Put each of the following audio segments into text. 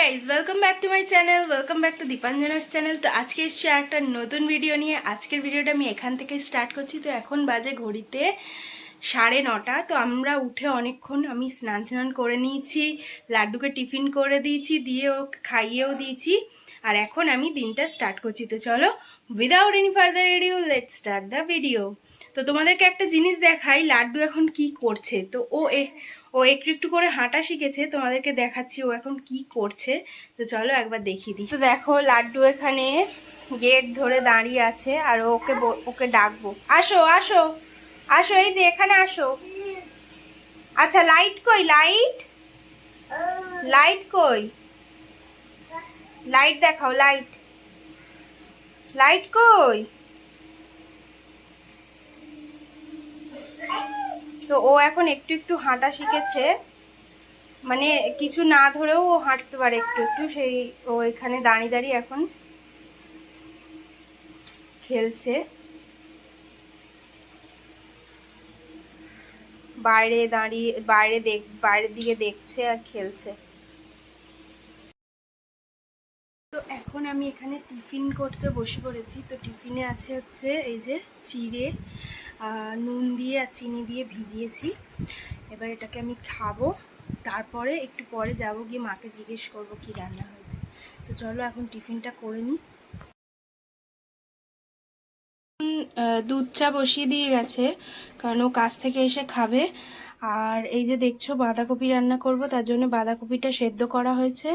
Guys welcome back to my channel, welcome back to Dipanjana's channel. তো আজকে এসছি একটা নতুন ভিডিও নিয়ে। আজকের ভিডিওটা আমি এখান থেকে স্টার্ট করছি। তো এখন বাজে ঘড়িতে 9:30। তো আমরা উঠে অনেকক্ষণ, আমি স্নান করে নিয়েছি, লাড্ডুকে টিফিন করে দিয়েছি, দিয়ে ও খাইয়েও দিয়েছি। আর এখন আমি দিনটা স্টার্ট করছি। তো চলো, without any further edu let's start the video. তো তোমাদেরকে একটা জিনিস দেখাই, লাড্ডু এখন কি করছে। তো ও একটু একটু করে হাঁটা শিখেছে, তোমাদেরকে দেখাচ্ছি ও এখন কি করছে। তো চলো একবার দেখিয়ে দিই। তো দেখো, লাড্ডু এখানে গেট ধরে দাঁড়িয়ে আছে, আর ওকে ডাকবো, আসো আসো আসো, এই যে এখানে আসো। আচ্ছা, লাইট কই? লাইট লাইট কই? লাইট দেখাও, লাইট লাইট কই? তো ও এখন একটু একটু হাঁটা শিখেছে, মানে কিছু না ধরেও ও হাঁটতে পারে একটু একটু। সেই ও এখানে দাঁড়িয়ে দাঁড়িয়ে এখন খেলছে, বাইরে দাঁড়িয়ে বাইরের দিকে দেখছে আর খেলছে। তো এখন আমি এখানে টিফিন করতে বসে পড়েছি। তো টিফিনে আছে হচ্ছে এই যে চিড়ে, নুন দিয়ে আর চিনি দিয়ে ভিজিয়েছি। এবার এটাকে আমি খাবো, তারপরে একটু পরে যাবো, গিয়ে মাকে জিজ্ঞেস করবো কি রান্না হয়েছে। তো চলো এখন টিফিনটা করে নিই। দুধ চা বসিয়ে দিয়ে গেছে, কারণ ও কাজ থেকে এসে খাবে। আর এই যে দেখছো, বাঁধাকপি রান্না করব, তার জন্য বাঁধাকপিটা সেদ্ধ করা হয়েছে।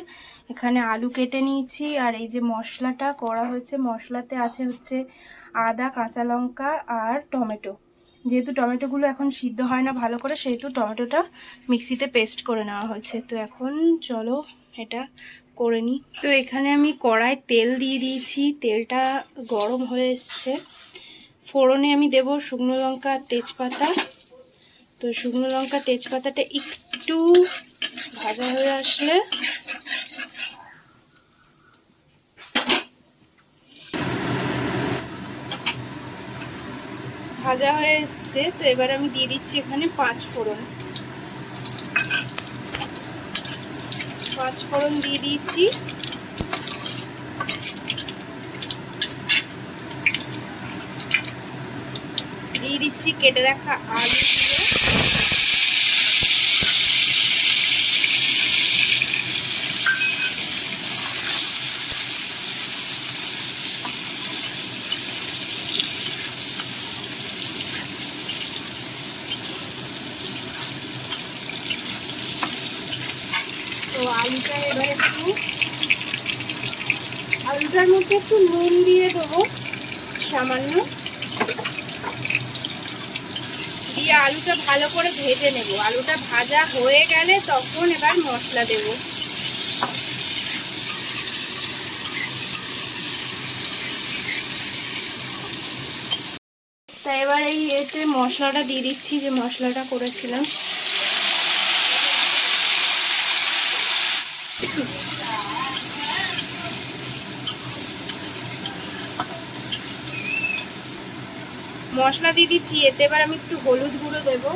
এখানে আলু কেটে নিয়েছি, আর এই যে মশলাটা করা হয়েছে, মশলাতে আছে হচ্ছে আদা, কাঁচা লঙ্কা আর টমেটো। যেহেতু টমেটোগুলো এখন সিদ্ধ হয় না ভালো করে, সেহেতু টমেটোটা মিক্সিতে পেস্ট করে নেওয়া হয়েছে। তো এখন চলো এটা করে নিই। তো এখানে আমি কড়ায় তেল দিয়ে দিয়েছি, তেলটা গরম হয়ে এসছে। ফোড়নে আমি দেব শুকনো লঙ্কা আর তেজপাতা। তো শুকনো লঙ্কা তেজপাতাটা একটু ভাজা হয়ে আসলে ভাজা হয়ে এসছে। তো এবার আমি দিয়ে দিচ্ছি এখানে 5 ফোড়ন। 5 ফোড়ন দিয়ে দিয়েছি। দিয়ে দিচ্ছি কেটে রাখা আলু। তো আলুটা এবার আলুটার মধ্যে একটু নুন দিয়ে দেবো সামান্য, দিয়ে আলুটা ভালো করে ভেজে নেব। আলুটা ভাজা হয়ে গেলে তখন এবার মশলা দেব। তা এবার এই এতে মশলাটা দিয়ে দিচ্ছি, যে মশলাটা করেছিলাম। মশলা দিয়ে দিচ্ছি, এতে এবার আমি একটু হলুদ গুঁড়ো দেবো।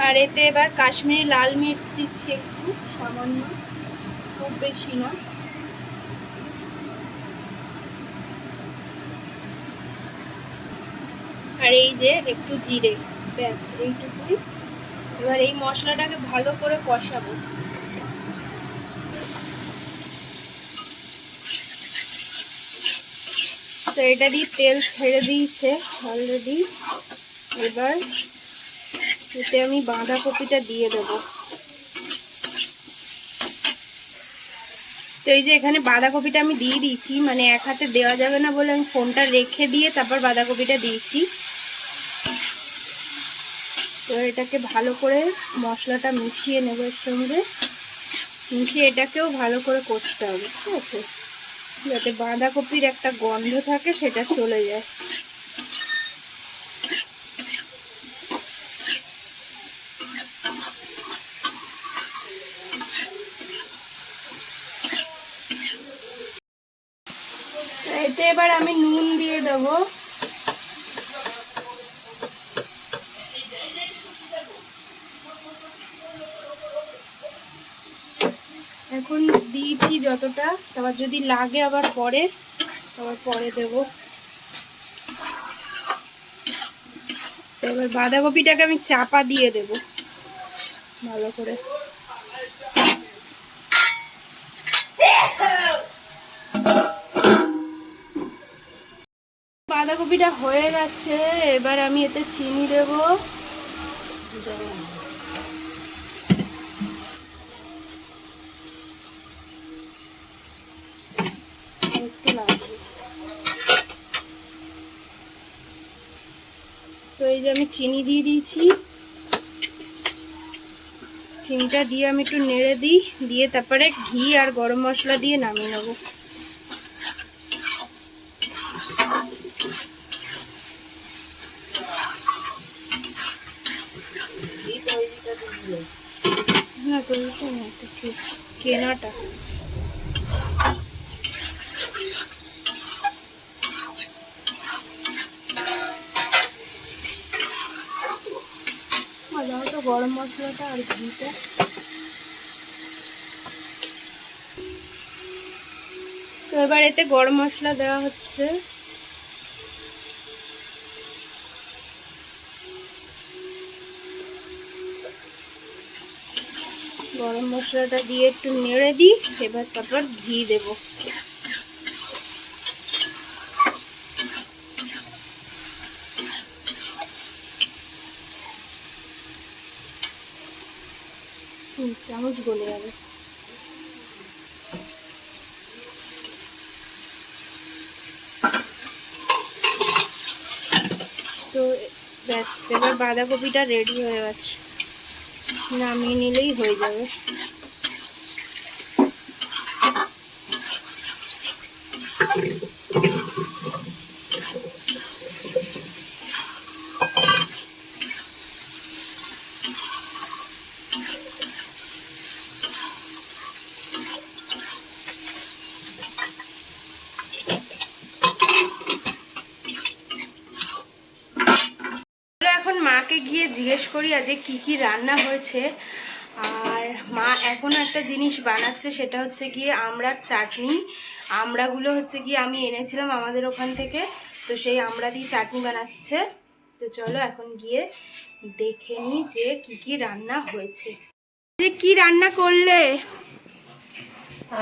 আর এতে এবার কাশ্মীরি লাল মির্চ দিচ্ছি একটু সামান্য, খুব বেশি না। আর এই যে একটু জিরে, ব্যাস এইটুকুই। এবার এই মশলাটাকে ভালো করে কষাবো। তো এটা দিয়ে তেল ছেড়ে দিয়েছে অলরেডি। এবার এতে আমি বাঁধাকপিটা দিয়ে দেবো। তো এই যে এখানে বাঁধাকপিটা আমি দিয়ে দিয়েছি, মানে এক হাতে দেওয়া যাবে না বলে আমি ফোনটা রেখে দিয়ে তারপর বাঁধাকপিটা দিয়েছি। তো এটাকে ভালো করে মশলাটা মিশিয়ে নেব এর সঙ্গে, মিশিয়ে এটাকেও ভালো করে কষতে হবে, ঠিক আছে, যাতে বাঁধাকপির একটা গন্ধ থাকে সেটা চলে যায়। এতে এবার আমি নুন দিয়ে দেবো। এখন দিয়েছি যতটা, তারপর যদি লাগে আবার পরে দেব। এবার বাঁধাকপিটাকে আমি চাপা দিয়ে দেব ভালো করে। বাঁধাকপিটা হয়ে গেছে, এবার আমি এতে চিনি দেব। একটু লাগবে। তো এই যে আমি চিনি দিয়ে দিয়েছি, চিনিটা দিয়ে আমি একটু নেড়ে দিই, দিয়ে তারপরে ঘি আর গরম মশলা দিয়ে নামিয়ে নেব। না তৈরিটা না, কেনাটা। দাও তো গরম মশলাটা আর ঘিটা। তো এবার এতে গরম মশলা দেওয়া হচ্ছে। গরম মশলাটা দিয়ে একটু নেড়ে দিই, এবার তারপর ঘি দেব। চামচ গলে যাবে। তো ব্যাস, এবার বাঁধাকপিটা রেডি হয়ে গেছে, নামিয়ে নিলেই হয়ে যাবে। এখন মাকে গিয়ে জিজ্ঞেস করি আজকে কি কি রান্না হয়েছে। আর মা এখনো একটা জিনিস বানাচ্ছে, সেটা হচ্ছে গিয়ে আমড়ার চাটনি। আমড়াগুলো হচ্ছে গিয়ে আমি এনেছিলাম আমাদের ওখান থেকে, তো সেই আমড়া দিয়ে চাটনি বানাচ্ছে। তো চলো এখন গিয়ে দেখে নিই যে কি কি রান্না হয়েছে। যে কি রান্না করলে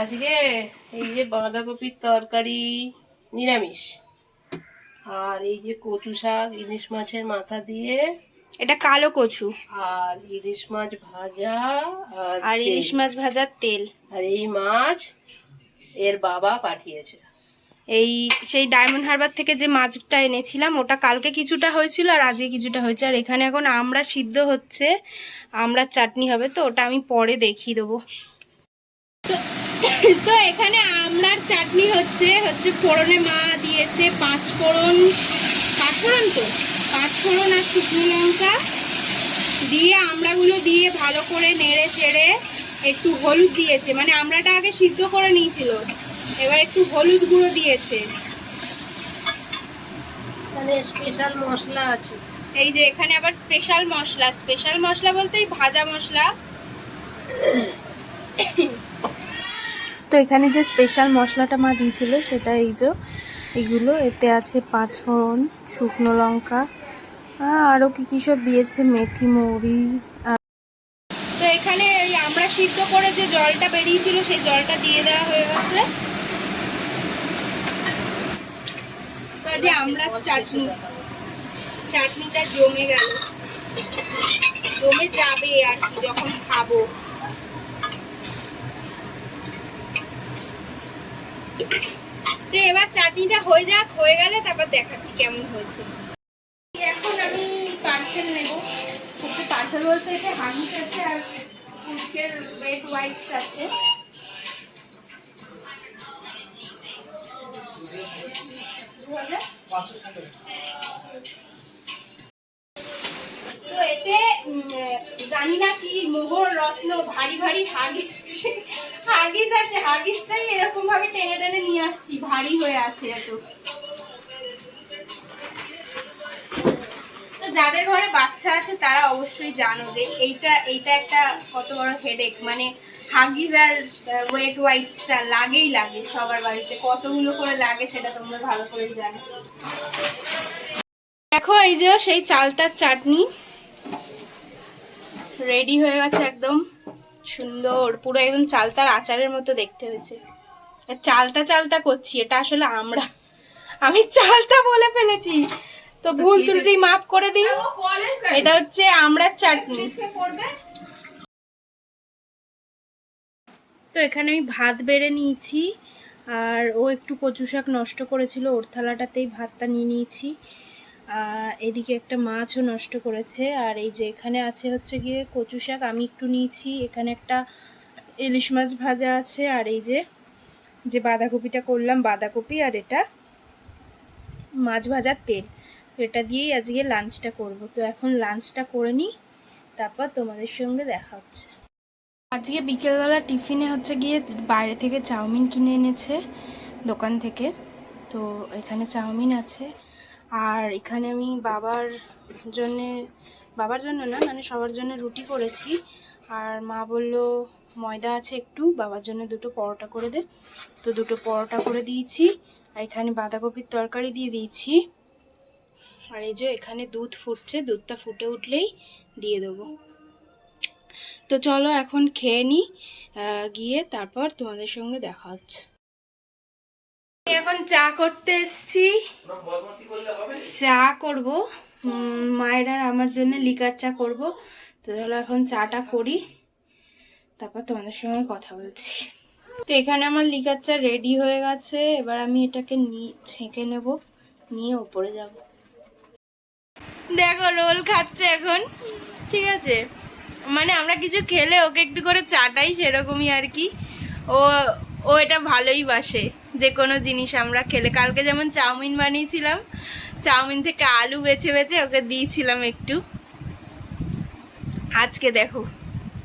আজকে? এই যে বাঁধাকপির তরকারি নিরামিষ, আর এই যে কচু শাক ইলিশ মাছের মাথা দিয়ে, এটা কালো কচু, আর ইলিশ মাছ ভাজা, আর ইলিশ মাছ ভাজার তেল। আর এই মাছ এর বাবা পাঠিয়েছে। এই সেই ডায়মন্ড হারবার থেকে যে মাছটা এনেছিলাম, ওটা কালকে কিছুটা হয়েছিল আর আজকে কিছুটা হয়েছে। আর এখানে এখন আমড়া সিদ্ধ হচ্ছে, আমড়ার চাটনি হবে, তো ওটা আমি পরে দেখিয়ে দেবো। তো এখানে আমড়ার চাটনি হচ্ছে ফোড়নে মা দিয়েছে পাঁচফোড়ন তো পাঁচফোড়ন আর শুকনো লঙ্কা দিয়ে আমড়াগুলো দিয়ে ভালো করে নেড়ে চেড়ে একটু হলুদ দিয়েছে, মানে আমড়াটা আগে সিদ্ধ করে নিয়েছিল, এবার একটু হলুদ গুঁড়ো দিয়েছে। মানে স্পেশাল মশলা আছে। এই যে এখানে আবার স্পেশাল মশলা বলতে এই ভাজা মশলা। তো এখানে যে স্পেশাল মশলাটা মা দিয়েছিল সেটা এই যে এগুলো, এতে আছে পাঁচফোড়ন, শুকনো লঙ্কা, আরও কি সব দিয়েছে, মেথি মৌরি। তো এখানে আমরা সিদ্ধ করে যে জলটা বেরিয়েছিল সেই জলটা দিয়ে দেওয়া হয়ে গেছে। তো যে আমরা চাটনিটা জমে গেল, জমে যাবে আর কি যখন খাবো। তো এবার চাটনিটা হয়ে গেলে তারপর দেখাচ্ছি কেমন হয়েছে। এখন আমি পার্সেল নেব। পার্সেল বলতে এটা হাগিস আছে আর ফুচকের রেড হোয়াইটস আছে। তো এতে জানি না কি মোহর রত্ন ভারী ভারী হাগিস আছে, হাগিসটাই এরকম ভাবে টেনে টেনে নিয়ে আসছি, ভারী হয়ে আছে এত। তো যাদের ঘরে বাচ্চা আছে তারা অবশ্যই জানো যে এইটা একটা কত বড় হেডেক, মানে হাগিস আর ওয়েট ওয়াইপসটা লাগে সবার বাড়িতে, কতগুলো করে লাগে সেটা তোমরা ভালো করেই জানো। দেখো এই যে সেই চালতার চাটনি রেডি হয়ে গেছে, একদম সুন্দর, পুরো একদম চালতার আচারের মতো দেখতে হয়েছে। চালতা চালতা করছি, এটা আসলে আমি চালতা বলে ফেলেছি, তো ভুল ত্রুটি মাফ করে দিন। এটা হচ্ছে আমড়ার চাটনি। তো এখানে আমি ভাত বেড়ে নিয়েছি, আর ও একটু কচু শাক নষ্ট করেছিল, ওর থালাটাতেই ভাতটা নিয়ে নিয়েছি। আর এদিকে একটা মাছও নষ্ট করেছে, আর এই যে এখানে আছে হচ্ছে গিয়ে কচু শাক আমি একটু নিয়েছি, এখানে একটা ইলিশ মাছ ভাজা আছে, আর এই যে বাঁধাকপিটা করলাম, বাঁধাকপি, আর এটা মাছ ভাজার তেল। তো এটা দিয়েই আজকে লাঞ্চটা করব। তো এখন লাঞ্চটা করে নিই, তারপর তোমাদের সঙ্গে দেখা হচ্ছে। আজকে বিকেলবেলা টিফিনে হচ্ছে গিয়ে বাইরে থেকে চাউমিন কিনে এনেছে দোকান থেকে। তো এখানে চাউমিন আছে, আর এখানে আমি বাবার জন্য না, মানে সবার জন্য রুটি করেছি। আর মা বলল ময়দা আছে একটু, বাবার জন্য 2টো পরোটা করে দে, তো 2টো পরোটা করে দিয়েছি। আর এখানে বাঁধাকপির তরকারি দিয়ে দিয়েছি। আর এই যে এখানে দুধ ফুটছে, দুধটা ফুটে উঠলেই দিয়ে দেবো। তো চলো এখন খেয়ে নিই, গিয়ে তারপর তোমাদের সঙ্গে দেখা হচ্ছে। এখন চা করতে এসছি, চা করব, মায়ের আর আমার জন্য লিকার চা করব। তো চলো এখন চাটা করি, তারপর তোমাদের সঙ্গে কথা বলছি। তো এখানে আমার লিকার চা রেডি হয়ে গেছে, এবার আমি এটাকে ছেঁকে নেব, নিয়ে উপরে যাব। দেখো রোল খাচ্ছে এখন, ঠিক আছে, মানে আমরা কিছু খেলে ওকে একটু করে চাটাই, সেরকমই আর কি। ও এটা ভালোই বাসে, যে কোনো জিনিস আমরা খেলে। কালকে যেমন চাউমিন বানিয়েছিলাম, চাউমিন থেকে আলু বেছে বেছে ওকে দিয়েছিলাম একটু। আজকে দেখো,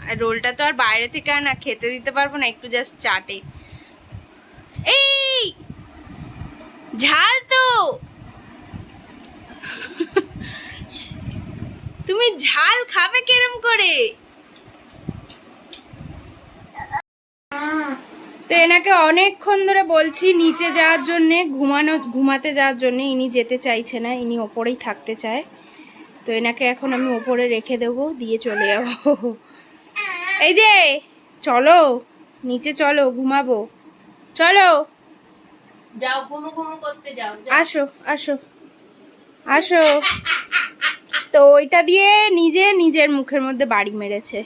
আর রোলটা তো আর বাইরে থেকে আর না খেতে দিতে পারবো না, একটু জাস্ট চাটে। এই ঝাল তো, তুমি ঝাল খাবে কিরম করে? তো এনাকে অনেকক্ষণ ধরে বলছি নিচে যাওয়ার জন্যে, ঘুমাতে যাওয়ার জন্যে। ইনি যেতে চাইছে না, ইনি ওপরেই থাকতে চায়। তো এনাকে এখন আমি ওপরে রেখে দেবো, দিয়ে চলে যাবো। এই যে চলো নিচে, চলো ঘুমাবো, চলো যাও ঘুমো ঘুমো করতে যাও। আসো আসো আসো। তো ওইটা দিয়ে নিজের মুখের মধ্যে বাড়ি মেরেছে।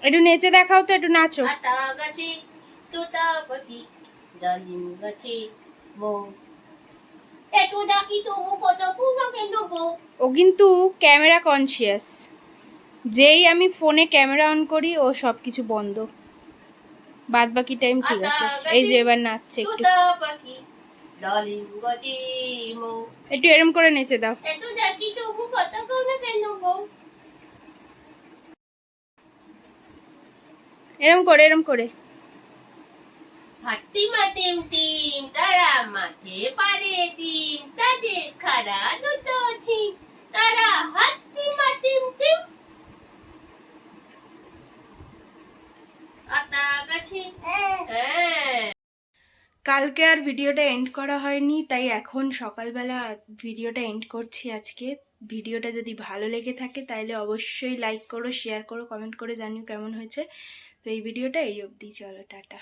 একটু নেচে দেখাও তো, একটু নাচো। ও কিন্তু ক্যামেরা কনসিয়াস, যেই আমি ফোনে ক্যামেরা অন করি ও সব কিছু বন্ধ, বাদ বাকি টাইম ঠিক আছে। এই যে এবার নাচছে, একটু এরম করে নেচে দাও। এরম করে হাট্টিমা টিম টিম তারা মাঠে পারে ডিম, তাদের খাড়া দুটো ছিম, তারা হাট্টিমা টিম টিম। আতা গাছে। কালকে আর ভিডিওটা এন্ড করা হয়নি, তাই এখন সকালবেলা ভিডিওটা এন্ড করছি আজকে। ভিডিওটা যদি ভালো লেগে থাকে তাহলে অবশ্যই লাইক করো, শেয়ার করো, কমেন্ট করে জানিও কেমন হয়েছে। তো এই ভিডিওটা এই অবধি, চলো টাটা।